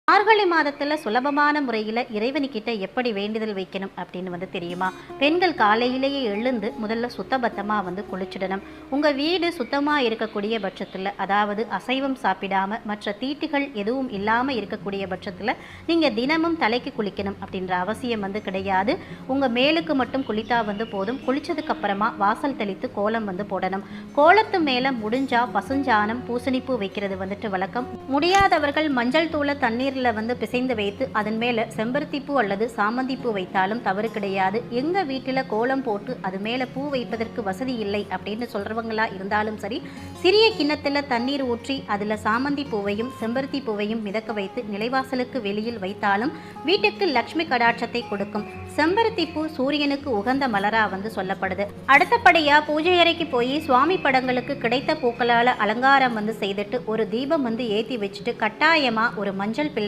மார்கழி மாதத்துல சுலபமான முறையில் இறைவனுக்கிட்ட எப்படி வேண்டுதல் வைக்கணும் அப்படின்னு தெரியுமா? பெண்கள் காலையிலேயே எழுந்து முதல்ல சுத்தபத்தமாக குளிச்சிடணும். உங்கள் வீடு சுத்தமாக இருக்கக்கூடிய பட்சத்தில், அதாவது அசைவம் சாப்பிடாமல் மற்ற தீட்டுகள் எதுவும் இல்லாமல் இருக்கக்கூடிய பட்சத்தில் நீங்கள் தினமும் தலைக்கு குளிக்கணும் அப்படின்ற அவசியம் கிடையாது. உங்கள் மேலுக்கு மட்டும் குளித்தா போதும். குளித்ததுக்கப்புறமா வாசல் தெளித்து கோலம் போடணும். கோலத்து மேலே முடிஞ்சா பசுஞ்சானம் பூசணிப்பூ வைக்கிறது வழக்கம். முடியாதவர்கள் மஞ்சள் தூளை தண்ணீர் பிசைந்து வைத்து அதன் மேல செம்பருத்தி பூ அல்லது சாமந்தி பூ வைத்தாலும் தவறு கிடையாது. எங்க வீட்டில் கோலம் போட்டு அது மேல பூ வைப்பதற்கு வசதி இல்லை அப்படின்னு சொல்றவங்களா இருந்தாலும் சரி, சிறிய கிண்ணத்துல தண்ணீர் ஊற்றி அதுல சாமந்தி பூவையும் செம்பருத்தி பூவையும் மிதக்க வைத்து நிலைவாசலுக்கு வெளியில் வைத்தாலும் வீட்டுக்கு லட்சுமி கடாட்சத்தை கொடுக்கும். செம்பருத்தி பூ சூரியனுக்கு உகந்த மலரா சொல்லப்படுது. அடுத்தபடியா பூஜை அறைக்கு போய் சுவாமி படங்களுக்கு கிடைத்த பூக்களால அலங்காரம் செய்துட்டு ஒரு தீபம் ஏத்தி வச்சுட்டு கட்டாயமா ஒரு மஞ்சள் பிள்ளை